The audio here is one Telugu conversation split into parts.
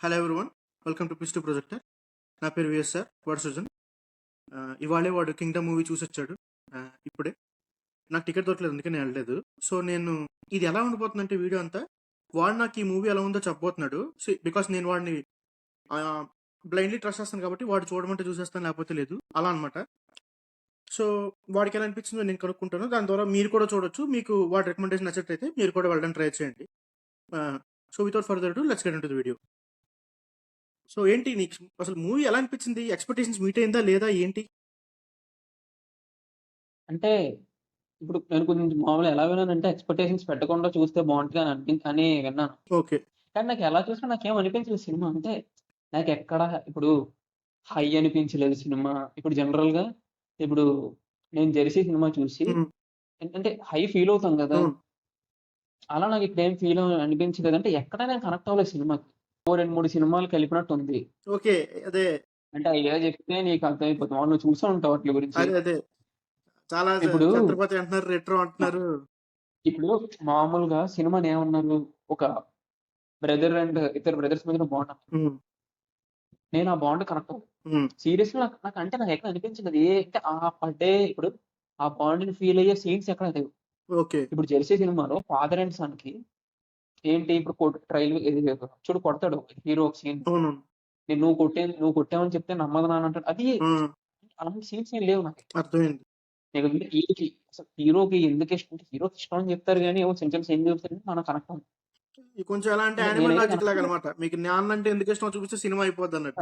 హలో ఎవ్రీవన్, వెల్కమ్ టు పిస్టు ప్రొజెక్టర్. నా పేరు విఎస్ఆర్ వాడు సుజన్. ఇవాళే వాడు కింగ్డమ్ మూవీ చూసొచ్చాడు. ఇప్పుడే నాకు టికెట్ దొరకలేదు, అందుకే నేను వెళ్ళలేదు. సో నేను ఇది ఎలా ఉండిపోతుందంటే వీడియో అంతా వాడు నాకు ఈ మూవీ ఎలా ఉందో చెప్పబోతున్నాడు. బికాస్ నేను వాడిని బ్లైండ్లీ ట్రస్ట్ చేస్తాను కాబట్టి వాడు చూడమంటే చూసేస్తాను, లేకపోతే లేదు, అలా అనమాట. సో వాడికి ఎలా అనిపించిందో నేను కనుక్కుంటాను. దాని ద్వారా మీరు కూడా చూడొచ్చు. మీకు వాడి రికమెండేషన్ నచ్చినట్లయితే మీరు కూడా వెళ్ళడానికి ట్రై చేయండి. So without further do let's get into the video. So ఏంటి నీకు అసలు మూవీ ఎలా అనిపించింది? ఎక్స్పెక్టేషన్స్ మీట్ అయిందా లేదా ఏంటి? అంటే ఇప్పుడు నేను కొంచెం మామూలుగా ఎలా విన్నానంటే ఎక్స్పెక్టేషన్స్ పెట్టకుండా చూస్తే బాగుంటుంది అని విన్నాను. ఓకే. కానీ నాకు ఎలా చూసినా నాకేం అనిపించలేదు సినిమా. అంటే నాకు ఎక్కడ ఇప్పుడు హై అనిపించలేదు సినిమా. ఇప్పుడు జనరల్ గా ఇప్పుడు నేను జెర్సీ సినిమా చూసి అంటే హై ఫీల్ అవుతాం కదా, అలా నాకు ఇక్కడ ఏం ఫీల్ అనిపించలేదు. అంటే ఎక్కడ నేను కనెక్ట్ అవ్వలేదు సినిమాకి. 2-3 సినిమాలు కలిపినట్టు ఉంది. ఓకే. అదే అంటే అయ్యా చెప్తే నీకు అర్థమైపోతుంది. నువ్వు చూసా ఉంటావు వాటి గురించి. అదే చాలా ఇప్పుడు ఛత్రపతి అంటున్నారు, రెట్రో అంటున్నారు. ఇప్పుడు మామూలుగా సినిమాని ఏమన్నారు, ఒక బ్రదర్ అండ్ ఇద్దరు బ్రదర్స్ మధ్యన బాండ్. నేను ఆ బాండ్ కనెక్ట్ సీరియస్ గా నాకు అంటే నాకు ఎక్కడ అనిపించలేదు. అంటే ఆ పడ్డే ఇప్పుడు ఆ బాండ్ ని ఫీల్ అయ్యే సీన్స్ ఎక్కడ లేవు. ఓకే. ఇప్పుడు జెర్సీ సినిమాలో ఫాదర్ అండ్ సన్ కి ఏంటి, ఇప్పుడు ట్రైల్ చూడు కొడతాడు హీరో ఒక సీన్, నువ్వు కొట్టావని చెప్తే నమ్మదు నాన్న అంటాడు. అది అలాంటి సీన్స్ ఏం లేవు నాకు. అర్థమైంది. వీళ్ళకి అసలు హీరోకి ఎందుకు ఇష్టం, హీరోకి ఇష్టం అని చెప్తారు కానీ ఏమో చిన్న చిన్న సీన్ చూస్తారు, మనం కనెక్ట్ అవుతుంది. కొంచెం ఎలా అంటే యానిమల్ లాజిక్ లాగా అనమాట. మీకు నాన్న అంటే ఎందుకు ఇష్టం చూపిస్తే సినిమా అయిపోద్ది అన్నట్టు.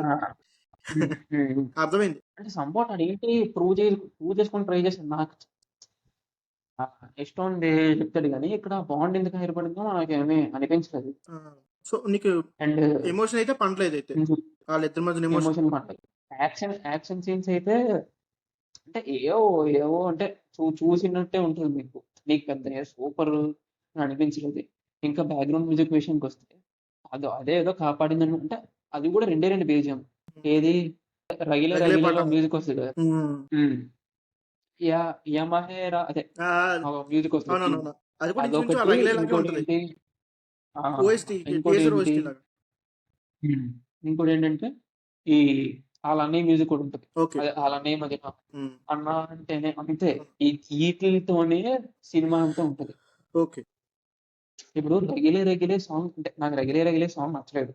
అర్థమైంది. అంటే సంభవం అదేంటి ప్రూవ్ చేసుకొని ట్రై చేసి నాకు ఇష్టం ఉంది చెప్తాడు కానీ ఇక్కడ బాండ్ ఎందుకు ఏర్పడిందో నాకేమీ అనిపించలేదు. సో నీకు అండ్ ఎమోషన్ అయితే పండలేదు అయితే వాళ్ళిద్దరి మధ్య ఎమోషన్ పండలేదు. యాక్షన్ సీన్స్ అయితే అంటే ఏవో అంటే చూసినట్టే ఉంటుంది నీకు పెద్ద సూపర్ అనిపించలేదు. ఇంకా బ్యాక్గ్రౌండ్ మ్యూజిక్ విషయానికి వస్తే అదే ఏదో కాపాడిందని, అంటే అది కూడా రెండు బీజిఎం. ఏది రగిలే మ్యూజిక్ వస్తుంది కదా, యమహేరా అదే మ్యూజిక్ వస్తుంది. ఇంకోటి ఏంటంటే ఈ వాళ్ళ అన్నయ్య మ్యూజిక్ కూడా ఉంటుంది. వాళ్ళ అన్నయ్య మధ్య అన్న అంటేనే అంతే, ఈ ఈటితోనే సినిమా అంతా ఉంటది. ఓకే. ఇప్పుడు రగిలే సాంగ్ అంటే నాకు రగిలే సాంగ్ నచ్చలేదు.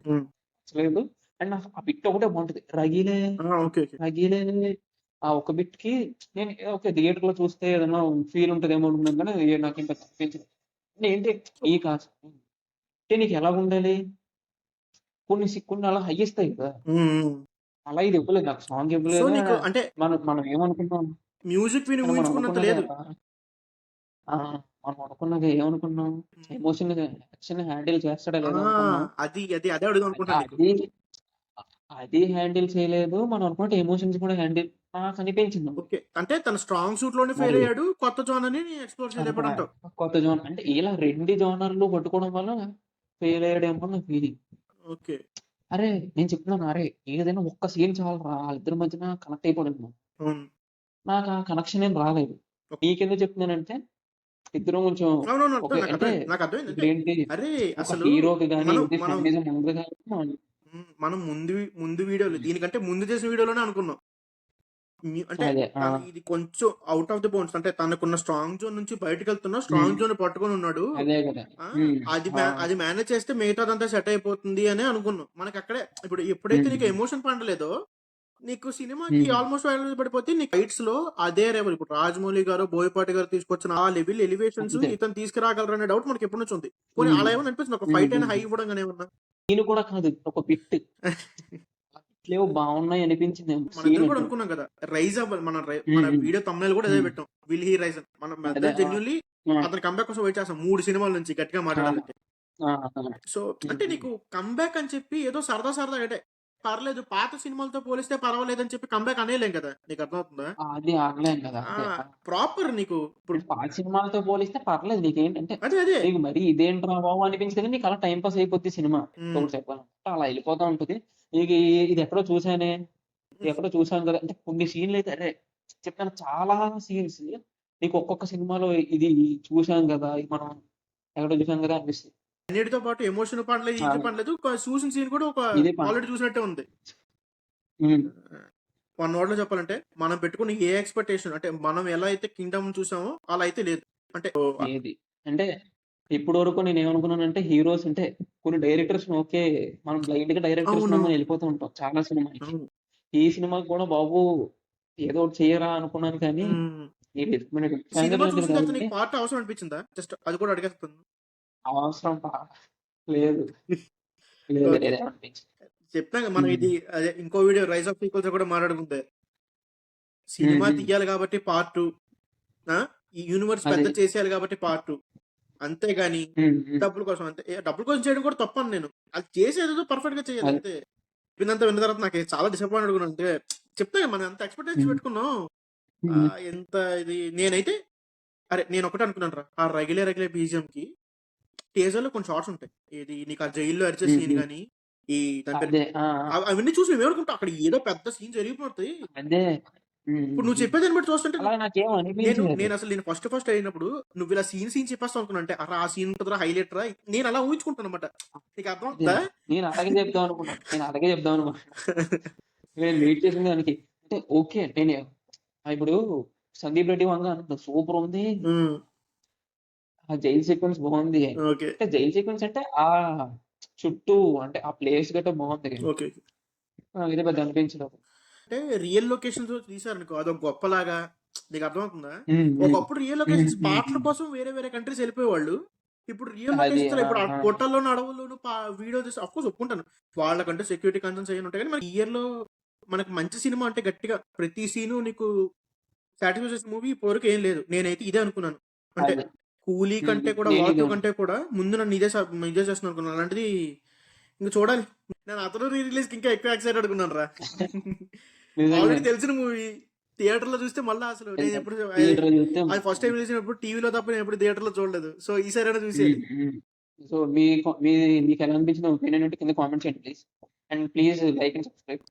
అండ్ నాకు ఆ బిట్ ఒకటే బాగుంటది, రగిలే ఆ ఒక బిట్ కి నేను ఓకే థియేటర్ లో చూస్తే ఏదైనా ఫీల్ ఉంటదేమో అనుకున్నాను, కానీ నాకు ఇంకా అనిపించదు. ఏంటి ఈ కాదు అంటే నీకు ఎలా ఉండాలి, కొన్ని అలా హై ఇస్తాయి కదా, అలా ఇది ఇవ్వలేదు నాకు. సాంగ్ ఇవ్వలేదు. అంటే మనం ఏమనుకున్నాం, మ్యూజిక్ విని ఊహించుకున్నంత లేదు. మనం అనుకున్నది ఏమనుకున్నాం, ఎమోషన్ యాక్షన్ హ్యాండిల్ చేస్తాడా లేదా అనుకున్నాం. అది హ్యాండిల్ చేయలేదు. మనం అనుకుంటే ఎమోషన్స్ కూడా హ్యాండిల్ నాకు అనిపించింది. ఓకే. అంటే తన స్ట్రాంగ్ సూట్ లోనే ఫెయిల్ అయ్యాడు. కొత్త జోనర్ ని ఎక్స్ప్లోర్ చేయలేకపోవడం. కొత్త జోన్ అంటే ఇలా 2 జోనర్లు పట్టుకోవడం వల్ల ఫెయిల్ అయ్యాడేమో నా ఫీలింగ్. ఓకే. అరే నేను చెప్తున్నాను, అరే ఏదైనా ఒక్క సీన్ చాలు వాళ్ళిద్దరి మధ్యన కనెక్ట్ అయిపోవడం. నాకు ఆ కనెక్షన్ ఏం రాలేదు. నీకెందుకు చెప్తున్నానంటే ఇద్దరు కొంచెం ఏంటి హీరోకి కానీ మనం ముందు వీడియోలో దీనికంటే ముందు చేసిన వీడియోలోనే అనుకున్నాం. అంటే ఇది కొంచెం అవుట్ ఆఫ్ ది బౌండ్స్, అంటే తనకున్న స్ట్రాంగ్ జోన్ నుంచి బయటకు వెళ్తున్నా స్ట్రాంగ్ జోన్ పట్టుకొని ఉన్నాడు. అది మేనేజ్ చేస్తే మిగతాదంతా సెట్ అయిపోతుంది అని అనుకున్నాం. మనకి అక్కడే ఇప్పుడు ఎప్పుడైతే నీకు ఎమోషన్ పండలేదో నీకు సినిమాకి ఆల్మోస్ట్ వైరల్ పడిపోతే నీకు ఫైట్స్ లో అదే లెవెల్, ఇప్పుడు రాజమౌళి గారు బోయపాటి గారు తీసుకొచ్చిన ఆ లెవెల్ ఎలివేషన్స్ ఇతను తీసుకురాగలరు అనే డౌట్ మనకి ఎప్పటి నుంచి ఉంది. కొన్ని అలా ఏమని అనిపిస్తుంది, ఒక ఫైట్ అయినా హై ఇవ్వడం కానీ ఏమన్నా. నేను కూడా కాదు, ఒక పిట్ బాగున్నాయి అనిపించింది. మనం కూడా అనుకున్నాం కదా రైజ్ అవ్వాలి. మన వీడియో తమ్ముళ్ళు కూడా అదే పెట్టాం, విల్ హీ రైజ్. మనం జెన్యున్లీ అతని కంబ్యాక్ కోసం వెయిట్ చేస్తాం 3 సినిమాల నుంచి గట్టిగా మాట్లాడాలంటే. సో అంటే నీకు కంబ్యాక్ అని చెప్పి ఏదో సరదా అంటే పర్లేదు, పాత సినిమాలతో పోలిస్తే పర్వాలేదని చెప్పి కంబ్యాక్ అనేలేం కదా, నీకు అర్థమవుతుందా? అది అనలేం కదా ప్రాపర్. నీకు ఇప్పుడు పాత సినిమాలతో పోలిస్తే పర్లేదు, నీకేంటంటే నీకు మరి ఇదేంట్రా బాబు అనిపించదు, నీకు అలా టైం పాస్ అయిపోద్ది సినిమా. ఒకటి చెప్పాలంటే అలా వెళ్ళిపోతా ఉంటుంది. నీకు ఇది ఎక్కడో చూసాను కదా అంటే కొన్ని సీన్లు అయితే అరే చెప్తాను, చాలా సీన్స్ నీకు ఒక్కొక్క సినిమాలో ఇది చూసాం కదా, ఇది మనం ఎక్కడో చూసాం కదా అనిపిస్తుంది. అన్నిటితో పాటు ఎమోషన్ పడలేదు, ఇది చాలా పడలేదు. చూసిన సీన్ కూడా ఒక ఇదే పని. ఆల్రెడీ చూసినట్టే ఉంది. ఉమ్, వన్ వర్డ్ లో చెప్పాలంటే మనం పెట్టుకున్న ఏ ఎక్స్పెక్టేషన్ అంటే మనం ఎలా అయితే కింగ్డమ్ చూసామో అలా అయితే లేదు. అంటే ఏది అంటే ఇప్పటి వరకు నేను ఏమనుకున్నానంటే హీరోస్ అంటే కొన్ని డైరెక్టర్స్ ఓకే మనం బ్లైండ్ గా డైరెక్టర్స్ అవును నమ్మని వెళ్ళిపోతూ ఉంటాం చాలా సినిమాకి. అవును. ఈ సినిమాకి కూడా బాబు ఏదో ఒకటి చేయరా అనుకున్నాను కానీ ఉమ్. ఇది సినిమా సంగతి చూసిన తర్వాత కాబట్టి నీకు పార్ట్ అవసరం అనిపించిందా? జస్ట్ అది కూడా అడిగేస్తాను. అవసరం లేదు లేదు ఓకే, లేదు అనిపించింది. చెప్తాం మనం ఇది అదే ఇంకో వీడియో రైజ్ ఆఫ్ ఈక్వల్స్ కూడా మాట్లాడుకుంటే సినిమా తీయాలి కాబట్టి పార్ట్ 2, ఈ యూనివర్స్ అదే పెద్ద చేసేయాలి కాబట్టి పార్ట్ 2, అంతేగాని డబ్బుల కోసం. అంతే డబ్బుల కోసం చేయడం కూడా తప్పను నేను. అది చేసేది పర్ఫెక్ట్ గా చేయాలి అదే అంతే. విన్నంత విన్న తర్వాత నాకు చాలా డిసప్పాయింట్ కూడా. అంటే చెప్తా మనం ఎంత ఎక్స్పెక్టేషన్ పెట్టుకున్నాం. ఎంత ఇది నేనైతే అరే నేను ఒకటే అనుకున్నాను రా, ఆ రగిలే రగిలే బీజిఎం కి టేజర్ లో కొన్ని షార్ట్స్ ఉంటాయి. ఇది నీకు ఆ జైల్లో అరిచే సీన్ గానీ ఈ దాని పేరు అదే అవన్నీ చూసి మేము ఏమనుకుంటాం అక్కడ ఏదో పెద్ద సీన్ జరిగిపోతాయి. అదే ఇప్పుడు నువ్వు చెప్పేదాన్ని బట్టి చూస్తుంటే అలా నాకేం నేను అనిపించలేదు. నేను అసలు నేను ఫస్ట్ అయినప్పుడు నువ్వు ఇలా సీన్ చెప్పేస్తావు అనుకున్నా. అంటే అరే ఆ సీన్ ఉంటుందా హైలైట్ రా, నేను అలా ఊహించుకుంటాను అనమాట. నీకు అర్థం అదే అవుతుందా? నేను అలాగే చెప్దాం అనుకున్నాను. నేను వెయిట్ చేసిన దానికి అంటే ఓకే నేను ఇప్పుడు సందీప్ రెడ్డి వంగ అంత సూపర్ ఉంది, ఉమ్, ఆ జైల్ సీక్వెన్స్ బాగుంది. ఓకే అంటే జైల్ సీక్వెన్స్ అంటే ఆ చుట్టూ అంటే ఆ ప్లేస్ గట్రా బాగుంది కానీ ఓకే. ఇది పెద్ద అనిపించలేదు. అంటే రియల్ లొకేషన్స్ తీసారనుకో అదొక గొప్పలాగా. నీకు అర్థమవుతుందా? ఉమ్, ఉమ్, ఒకప్పుడు రియల్ లొకేషన్స్ ఉమ్, పాటల ఉమ్. కోసం వేరే వేరే కంట్రీస్ వెళ్ళిపోయేవాళ్ళు. ఇప్పుడు రియల్ అది లొకేషన్స్ ఇప్పుడు ఆ గుట్టల్లోనూ అడవుల్లోనూ వీడియో తీసి అఫ్కోర్స్ ఒప్పుకుంటాను. వాళ్ళకంటే సెక్యూరిటీ కన్సర్న్స్ అయ్యి ఉంటాయి కానీ మనకి ఇయర్ లో మనకి మంచి సినిమా అంటే గట్టిగా ప్రతి సీను నీకు సాటిస్ఫై చేసిన మూవీ ఇప్పటివరకు ఏం లేదు. నేనైతే ఇదే అనుకున్నాను. అంటే అదే కూలీ కంటే కూడా నేను వార్ ఇది 2 కంటే కూడా ముందు నన్ను ఇదే చేస్తున్నాను అనుకున్నాను. అలాంటిది ఇంకా చూడాలి. నేను అతను రిలీజ్ కి ఇంకా ఎక్కువ ఎక్సైటెడ్ అనుకున్నాను రా. నిజంగా ఆల్రెడీ తెలిసిన మూవీ థియేటర్ లో చూస్తే మళ్ళీ అసలు నేను ఎప్పుడు థియేటర్ చూస్తే అది ఫస్ట్ టైం చూసినప్పుడు టీవీలో తప్ప నేను ఎప్పుడు థియేటర్ లో చూడలేదు. సో ఈసారి చూసేయాలి. సో మీకు ఎలా అనిపించిన ఒపీనియన్ అంటే కింద కామెంట్ చేయండి please. And please like and subscribe.